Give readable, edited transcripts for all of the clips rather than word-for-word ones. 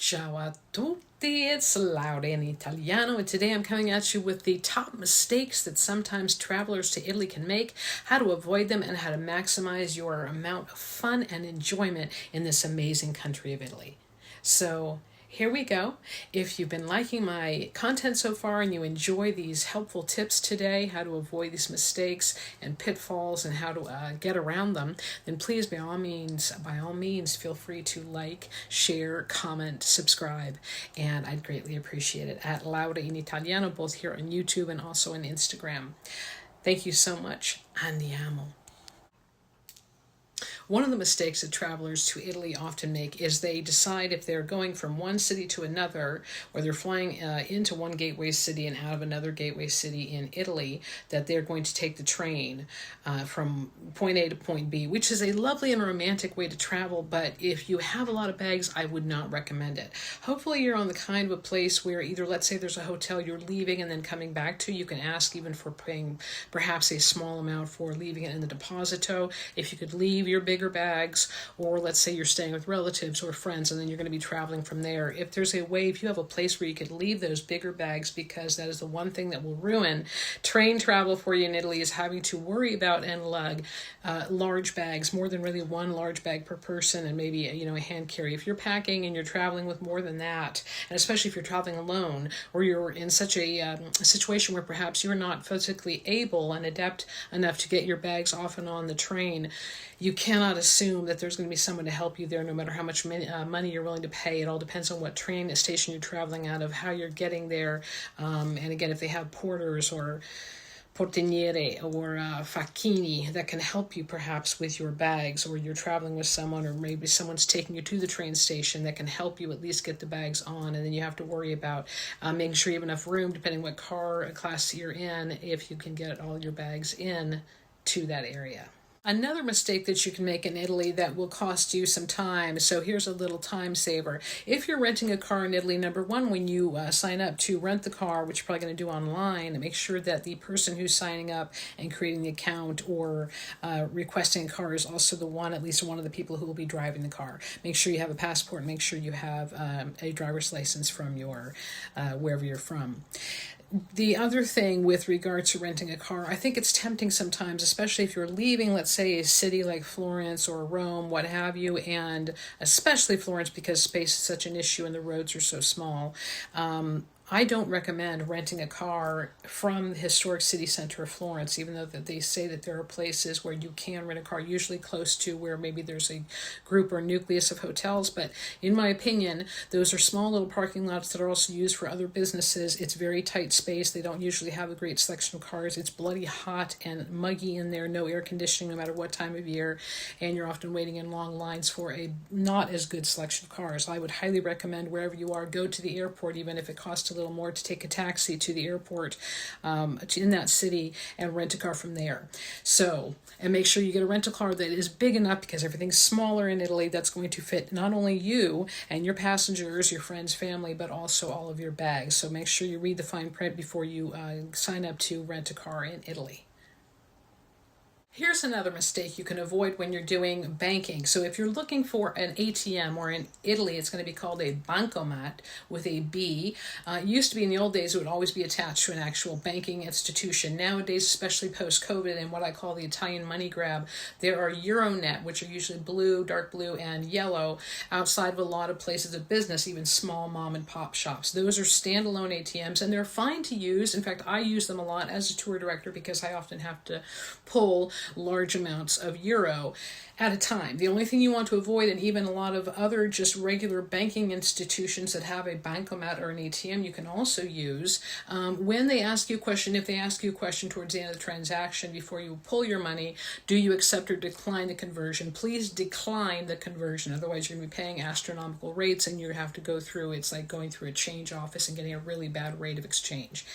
Ciao a tutti, it's Laura in Italiano, and today I'm coming at you with the top mistakes that sometimes travelers to Italy can make, how to avoid them, and how to maximize your amount of fun and enjoyment in this amazing country of Italy. So here we go. If you've been liking my content so far and you enjoy these helpful tips today, how to avoid these mistakes and pitfalls and how to get around them, then please, by all means, feel free to like, share, comment, subscribe, and I'd greatly appreciate it at Laura in Italiano, both here on YouTube and also on Instagram. Thank you so much. Andiamo. One of the mistakes that travelers to Italy often make is they decide if they're going from one city to another, or they're flying into one gateway city and out of another gateway city in Italy, that they're going to take the train from point A to point B, which is a lovely and romantic way to travel, but if you have a lot of bags, I would not recommend it. Hopefully you're on the kind of a place where either, let's say there's a hotel you're leaving and then coming back to, you can ask even for paying perhaps a small amount for leaving it in the deposito. If you could leave your bigger bags, or let's say you're staying with relatives or friends and then you're going to be traveling from there, if there's a way, if you have a place where you could leave those bigger bags, because that is the one thing that will ruin train travel for you in Italy, is having to worry about and lug large bags, more than really one large bag per person, and maybe a hand carry. If you're packing and you're traveling with more than that, and especially if you're traveling alone, or you're in such a situation where perhaps you're not physically able and adept enough to get your bags off and on the train, you cannot assume that there's going to be someone to help you there, no matter how much money you're willing to pay. It all depends on what train station you're traveling out of, how you're getting there, and again, if they have porters or portiere or facchini that can help you perhaps with your bags, or you're traveling with someone, or maybe someone's taking you to the train station that can help you at least get the bags on, and then you have to worry about making sure you have enough room, depending what car class you're in, if you can get all your bags in to that area. Another mistake that you can make in Italy that will cost you some time, so here's a little time saver. If you're renting a car in Italy, number one, when you sign up to rent the car, which you're probably going to do online, make sure that the person who's signing up and creating the account or requesting a car is also at least one of the people who will be driving the car. Make sure you have a passport, make sure you have a driver's license from your wherever you're from. The other thing with regard to renting a car, I think it's tempting sometimes, especially if you're leaving, let's say, a city like Florence or Rome, what have you, and especially Florence because space is such an issue and the roads are so small. I don't recommend renting a car from the historic city center of Florence, even though that they say that there are places where you can rent a car, usually close to where maybe there's a group or nucleus of hotels. But in my opinion, those are small little parking lots that are also used for other businesses. It's very tight space. They don't usually have a great selection of cars. It's bloody hot and muggy in there, no air conditioning no matter what time of year, and you're often waiting in long lines for a not as good selection of cars. I would highly recommend, wherever you are, go to the airport, even if it costs a little more, to take a taxi to the airport in that city and rent a car from there. So, and make sure you get a rental car that is big enough, because everything's smaller in Italy, that's going to fit not only you and your passengers, your friends, family, but also all of your bags. So make sure you read the fine print before you sign up to rent a car in Italy. Here's another mistake you can avoid when you're doing banking. So if you're looking for an ATM, or in Italy it's going to be called a bancomat with a B. It used to be in the old days it would always be attached to an actual banking institution. Nowadays, especially post-COVID and what I call the Italian money grab, there are Euronet, which are usually blue, dark blue, and yellow outside of a lot of places of business, even small mom and pop shops. Those are standalone ATMs and they're fine to use. In fact, I use them a lot as a tour director because I often have to pull large amounts of euro at a time. The only thing you want to avoid, and even a lot of other just regular banking institutions that have a bancomat or an ATM you can also use, when they ask you a question, if they ask you a question towards the end of the transaction before you pull your money, do you accept or decline the conversion? Please decline the conversion, otherwise you're going to be paying astronomical rates and you have to go through, it's like going through a change office and getting a really bad rate of exchange.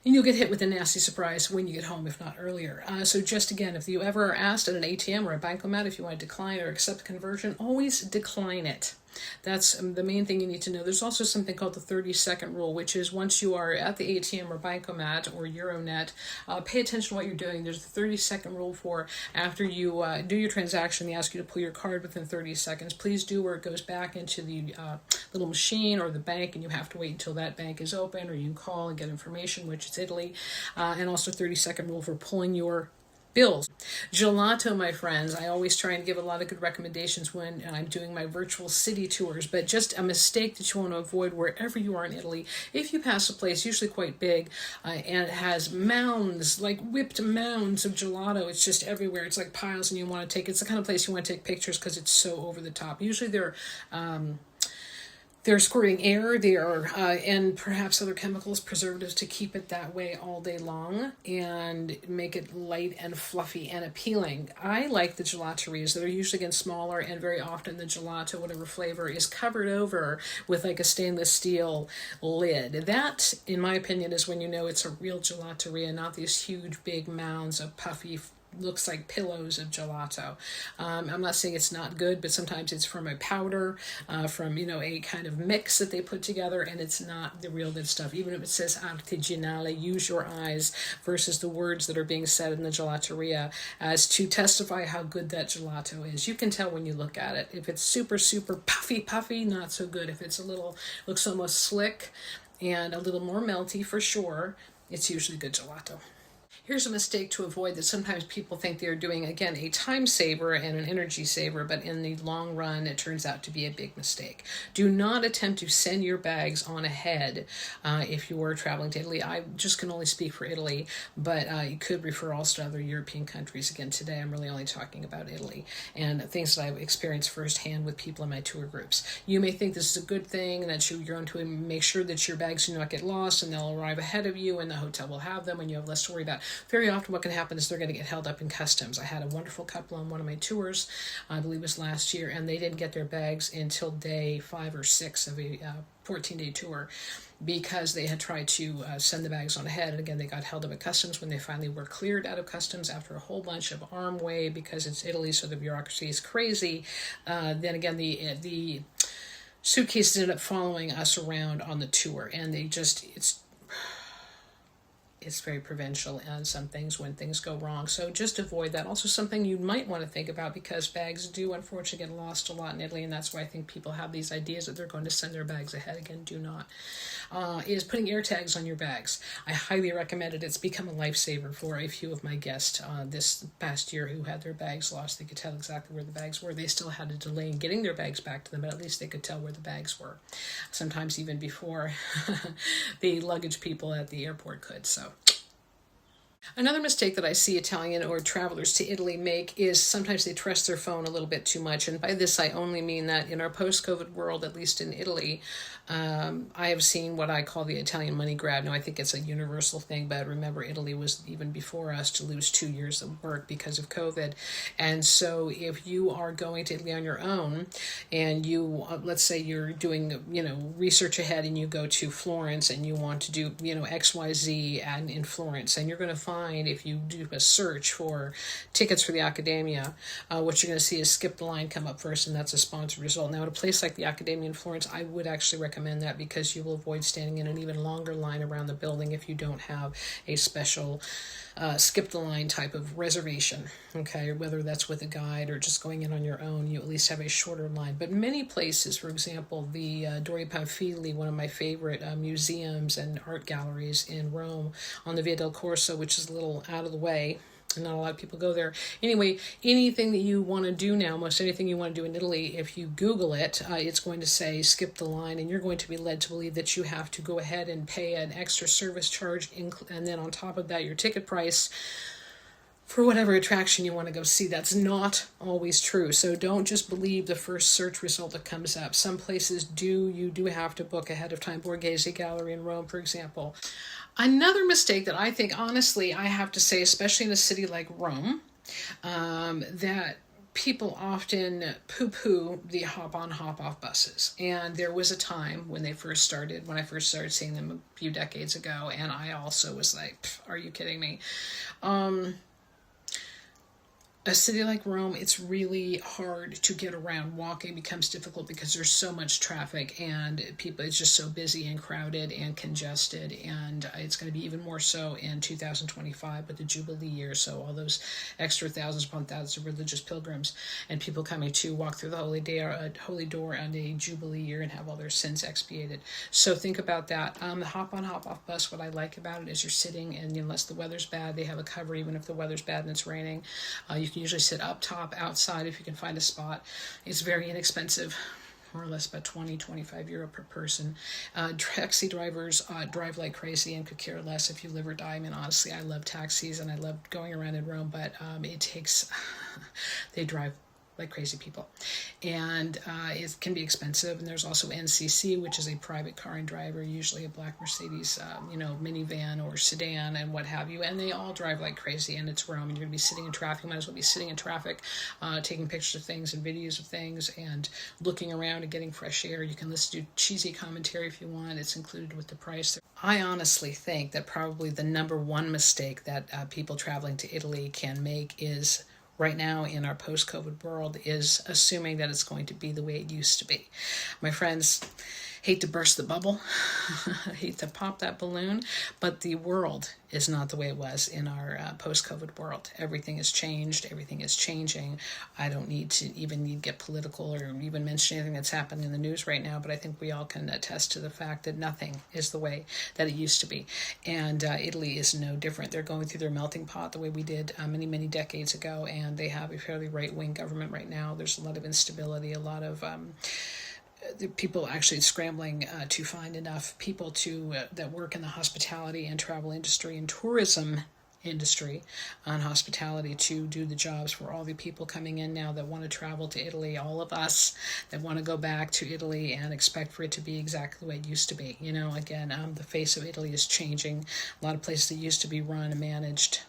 And you'll get hit with a nasty surprise when you get home, if not earlier. So just again, if you ever are asked at an ATM or a bancomat if you want to decline or accept conversion, always decline it. That's the main thing you need to know. There's also something called the 30-second rule, which is once you are at the ATM or Bancomat or Euronet, pay attention to what you're doing. There's a 30-second rule for after you do your transaction, they ask you to pull your card within 30 seconds. Please do, or it goes back into the little machine or the bank, and you have to wait until that bank is open, or you call and get information, which is Italy. And also 30-second rule for pulling your bills. Gelato, my friends, I always try and give a lot of good recommendations when I'm doing my virtual city tours, but just a mistake that you want to avoid wherever you are in Italy. If you pass a place, usually quite big, and it has mounds, like whipped mounds of gelato, it's just everywhere. It's like piles, and you want to take, it's the kind of place you want to take pictures because it's so over the top. Usually they're squirting air, and perhaps other chemicals, preservatives, to keep it that way all day long and make it light and fluffy and appealing. I like the gelaterias that are usually, again, smaller, and very often the gelato, whatever flavor, is covered over with like a stainless steel lid. That, in my opinion, is when you know it's a real gelateria, not these huge big mounds of puffy, looks like pillows of gelato. I'm not saying it's not good, but sometimes it's from a powder, from a kind of mix that they put together, and it's not the real good stuff. Even if it says artigianale, use your eyes, versus the words that are being said in the gelateria as to testify how good that gelato is. You can tell when you look at it. If it's super, super puffy, not so good. If it's looks almost slick and a little more melty, for sure, it's usually good gelato. Here's a mistake to avoid that sometimes people think they're doing, again, a time saver and an energy saver, but in the long run, it turns out to be a big mistake. Do not attempt to send your bags on ahead if you were traveling to Italy. I just can only speak for Italy, but you could refer also to other European countries. Again, today I'm really only talking about Italy and things that I've experienced firsthand with people in my tour groups. You may think this is a good thing, and that you're going to make sure that your bags do not get lost, and they'll arrive ahead of you, and the hotel will have them, and you have less to worry about. Very often what can happen is they're going to get held up in customs. I had a wonderful couple on one of my tours, I believe it was last year, and they didn't get their bags until day 5 or 6 of a 14-day tour, because they had tried to send the bags on ahead. And again, they got held up at customs. When they finally were cleared out of customs after a whole bunch of arm wave, because it's Italy, so the bureaucracy is crazy, then again, the suitcases ended up following us around on the tour, and it's very provincial and some things when things go wrong. So just avoid that. Also, something you might want to think about, because bags do unfortunately get lost a lot in Italy, and that's why I think people have these ideas that they're going to send their bags ahead. Again, do not. Is putting air tags on your bags. I highly recommend it. It's become a lifesaver for a few of my guests this past year who had their bags lost. They could tell exactly where the bags were. They still had a delay in getting their bags back to them, but at least they could tell where the bags were. Sometimes even before the luggage people at the airport could. So another mistake that I see Italian or travelers to Italy make is sometimes they trust their phone a little bit too much. And by this, I only mean that in our post-COVID world, at least in Italy, I have seen what I call the Italian money grab. Now, I think it's a universal thing, but remember, Italy was even before us to lose 2 years of work because of COVID. And so if you are going to Italy on your own, and you, let's say you're doing, research ahead, and you go to Florence and you want to do, XYZ and in Florence, and you're going to find, if you do a search for tickets for the Accademia, what you're going to see is Skip the Line come up first, and that's a sponsored result. Now, at a place like the Accademia in Florence, I would actually recommend that, because you will avoid standing in an even longer line around the building if you don't have a special skip the line type of reservation, okay? Whether that's with a guide or just going in on your own, you at least have a shorter line. But many places, for example, the Doria Pamphili, one of my favorite museums and art galleries in Rome, on the Via del Corso, which is a little out of the way, and not a lot of people go there. Anyway, anything that you want to do now, most anything you want to do in Italy, if you Google it, it's going to say skip the line, and you're going to be led to believe that you have to go ahead and pay an extra service charge, and then on top of that, your ticket price for whatever attraction you want to go see. That's not always true. So don't just believe the first search result that comes up. Some places you do have to book ahead of time. Borghese Gallery in Rome, for example. Another mistake that I think, honestly, I have to say, especially in a city like Rome, that people often poo-poo the hop-on, hop-off buses. And there was a time when I first started seeing them a few decades ago, and I also was like, are you kidding me? a city like Rome, it's really hard to get around. Walking becomes difficult because there's so much traffic and people, it's just so busy and crowded and congested. And it's going to be even more so in 2025 with the Jubilee year. So all those extra thousands upon thousands of religious pilgrims and people coming to walk through the holy door on a Jubilee year and have all their sins expiated. So think about that. The hop on, hop off bus, what I like about it is you're sitting, and unless the weather's bad, they have a cover even if the weather's bad and it's raining. You can usually sit up top outside if you can find a spot. It's very inexpensive, more or less about 20-25 euro per person. Taxi drivers drive like crazy and could care less if you live or die. I mean, honestly, I love taxis and I love going around in Rome, but it takes, they drive like crazy people, and it can be expensive. And there's also NCC, which is a private car and driver, usually a black Mercedes, minivan or sedan and what have you, and they all drive like crazy. And it's Rome, and you're gonna be sitting in traffic. You might as well be sitting in traffic, taking pictures of things and videos of things and looking around and getting fresh air. You can listen to cheesy commentary if you want. It's included with the price. I honestly think that probably the number one mistake that people traveling to Italy can make is right now in our post-COVID world is assuming that it's going to be the way it used to be. My friends, hate to burst the bubble, hate to pop that balloon, but the world is not the way it was in our post-COVID world. Everything has changed. Everything is changing. I don't need to get political or even mention anything that's happening in the news right now, but I think we all can attest to the fact that nothing is the way that it used to be. And Italy is no different. They're going through their melting pot the way we did many, many decades ago, and they have a fairly right-wing government right now. There's a lot of instability, a lot of the people actually scrambling to find enough people to that work in the hospitality and travel industry and tourism industry on hospitality to do the jobs for all the people coming in now that want to travel to Italy, all of us that want to go back to Italy and expect for it to be exactly the way it used to be. Again, the face of Italy is changing. A lot of places that used to be run and managed,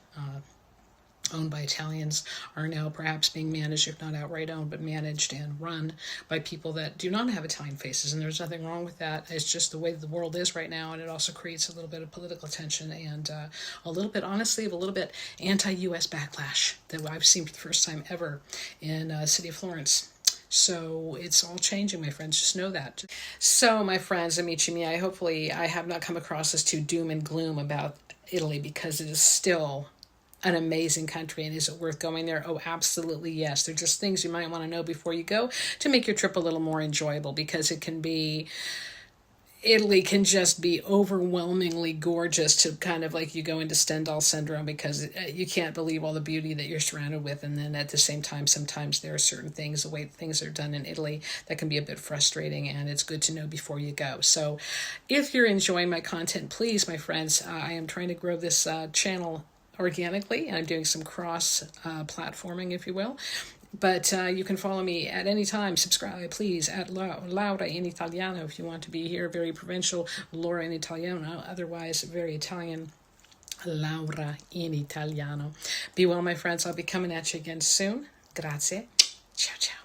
owned by Italians, are now perhaps being managed, if not outright owned, but managed and run by people that do not have Italian faces. And there's nothing wrong with that. It's just the way the world is right now, and it also creates a little bit of political tension and a little bit, honestly, of a little bit anti-U.S. backlash that I've seen for the first time ever in city of Florence. So it's all changing, my friends. Just know that. So, my friends, amici miei, hopefully I have not come across as too doom and gloom about Italy, because it is still an amazing country. And is it worth going there? Oh, absolutely yes. They're just things you might want to know before you go to make your trip a little more enjoyable, because Italy can just be overwhelmingly gorgeous to kind of like you go into Stendhal syndrome, because you can't believe all the beauty that you're surrounded with. And then at the same time, sometimes there are certain things, the way things are done in Italy, that can be a bit frustrating, and it's good to know before you go. So if you're enjoying my content, please, my friends, I am trying to grow this channel organically, and I'm doing some cross platforming, if you will. But you can follow me at any time. Subscribe, please, at Laura in Italiano if you want to be here. Very provincial, Laura in Italiano. Otherwise, very Italian, Laura in Italiano. Be well, my friends. I'll be coming at you again soon. Grazie. Ciao, ciao.